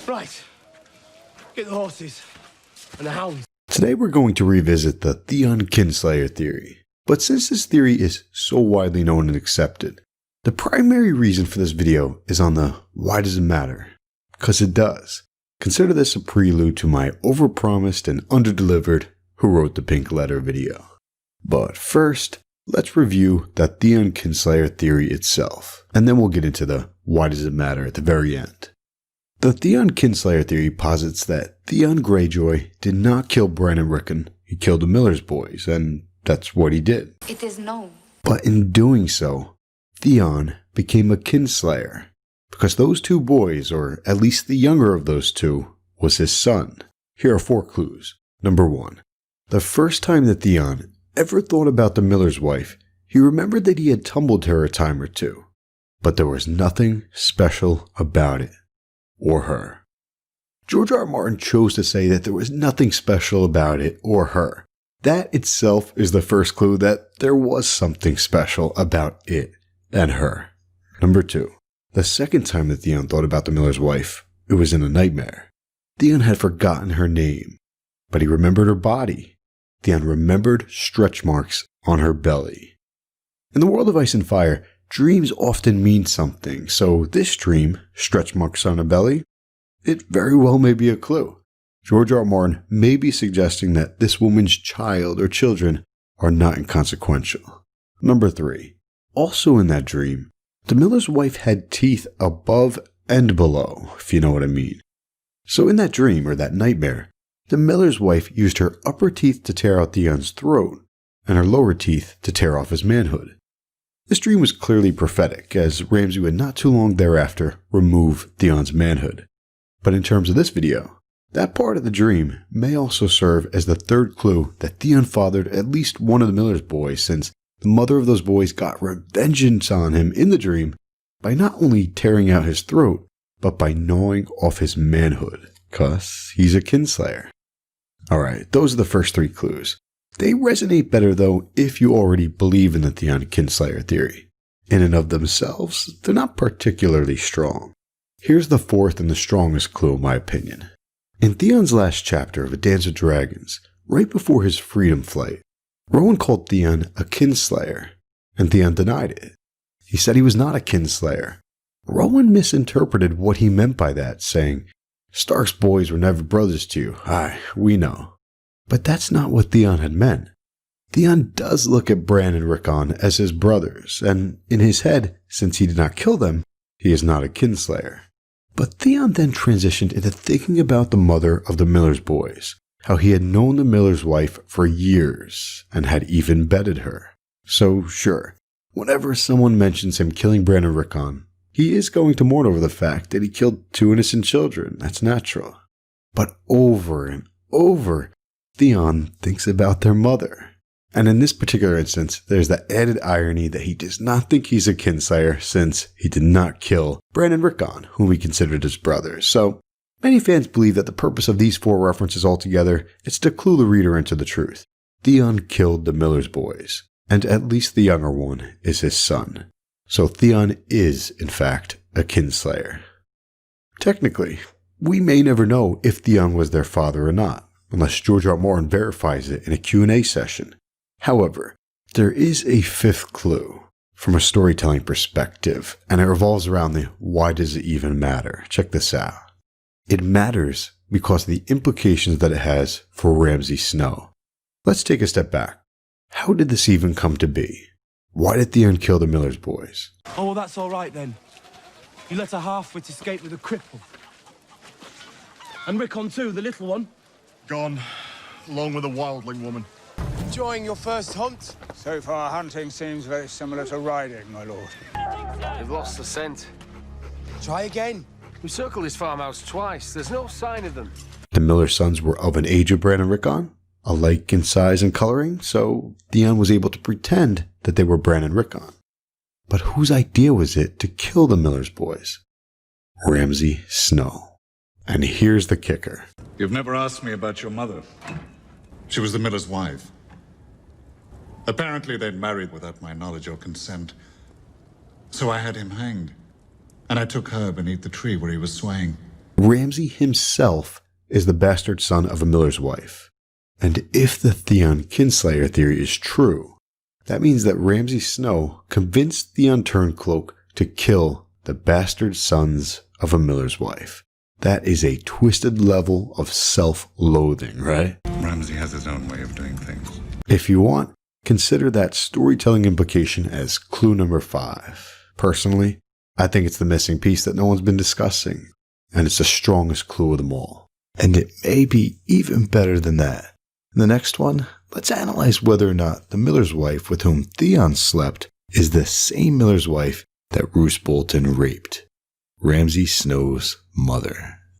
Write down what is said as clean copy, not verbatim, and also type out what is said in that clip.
Right. Get the horses and the hounds. Today we're going to revisit the Theon Kinslayer Theory. But since this theory is so widely known and accepted, the primary reason for this video is on the why does it matter? Because it does. Consider this a prelude to my overpromised and underdelivered Who Wrote the Pink Letter video. But first, let's review the Theon Kinslayer Theory itself, and then we'll get into the why does it matter at the very end. The Theon Kinslayer Theory posits that Theon Greyjoy did not kill Bran and Rickon, he killed the Miller's boys, and that's what he did. It is known. But in doing so, Theon became a kinslayer, because those two boys, or at least the younger of those two, was his son. Here are 4 clues. Number 1. The first time that Theon ever thought about the Miller's wife, he remembered that he had tumbled her a time or two, but there was nothing special about it, or her. George R. R. Martin chose to say that there was nothing special about it or her. That itself is the first clue that there was something special about it and her. Number 2. The second time that Theon thought about the Miller's wife, it was in a nightmare. Theon had forgotten her name, but he remembered her body. Theon remembered stretch marks on her belly. In the world of Ice and Fire, dreams often mean something, so this dream, stretch marks on her belly, it very well may be a clue. George R. R. Martin may be suggesting that this woman's child or children are not inconsequential. Number 3. Also in that dream, the Miller's wife had teeth above and below, if you know what I mean. So in that dream, or that nightmare, the Miller's wife used her upper teeth to tear out Theon's throat, and her lower teeth to tear off his manhood. This dream was clearly prophetic, as Ramsay would not too long thereafter remove Theon's manhood. But in terms of this video, that part of the dream may also serve as the third clue that Theon fathered at least one of the Miller's boys, since the mother of those boys got revengeance on him in the dream by not only tearing out his throat, but by gnawing off his manhood, cause he's a kinslayer. Alright, those are the first 3 clues. They resonate better though if you already believe in the Theon Kinslayer Theory. In and of themselves, they're not particularly strong. Here's the 4th and the strongest clue in my opinion. In Theon's last chapter of A Dance with Dragons, right before his freedom flight, Rowan called Theon a kinslayer, and Theon denied it. He said he was not a kinslayer. Rowan misinterpreted what he meant by that, saying, "Stark's boys were never brothers to you, aye, we know." But that's not what Theon had meant. Theon does look at Bran and Rickon as his brothers, and in his head, since he did not kill them, he is not a kinslayer. But Theon then transitioned into thinking about the mother of the Miller's boys, how he had known the Miller's wife for years, and had even bedded her. So sure, whenever someone mentions him killing Bran and Rickon, he is going to mourn over the fact that he killed 2 innocent children, that's natural. But over and over, Theon thinks about their mother. And in this particular instance, there's the added irony that he does not think he's a kinslayer since he did not kill Bran and Rickon, whom he considered his brothers. So, many fans believe that the purpose of these 4 references altogether is to clue the reader into the truth. Theon killed the Miller's boys, and at least the younger one is his son. So Theon is, in fact, a kinslayer. Technically, we may never know if Theon was their father or not, unless George R. R. Martin verifies it in a Q&A session. However, there is a 5th clue from a storytelling perspective, and it revolves around the why does it even matter? Check this out. It matters because of the implications that it has for Ramsay Snow. Let's take a step back. How did this even come to be? Why did Theon kill the Miller's boys? Oh, well, that's all right then. You let a half-wit escape with a cripple. And Rickon too, the little one. Gone, along with a wildling woman. Enjoying your first hunt? So far, hunting seems very similar to riding, my lord. We've lost the scent. Try again. We circled this farmhouse twice. There's no sign of them. The Miller sons were of an age of Bran and Rickon, alike in size and coloring, so Theon was able to pretend that they were Bran and Rickon. But whose idea was it to kill the Miller's boys? Ramsay Snow. And here's the kicker. You've never asked me about your mother. She was the miller's wife. Apparently they'd married without my knowledge or consent. So I had him hanged. And I took her beneath the tree where he was swaying. Ramsay himself is the bastard son of a miller's wife. And if the Theon Kinslayer theory is true, that means that Ramsay Snow convinced the Unturned Cloak to kill the bastard sons of a miller's wife. That is a twisted level of self-loathing, right? Ramsay has his own way of doing things. If you want, consider that storytelling implication as clue number 5. Personally, I think it's the missing piece that no one's been discussing, and it's the strongest clue of them all. And it may be even better than that. In the next one, let's analyze whether or not the miller's wife with whom Theon slept is the same miller's wife that Roose Bolton raped. Ramsay Snow's mother.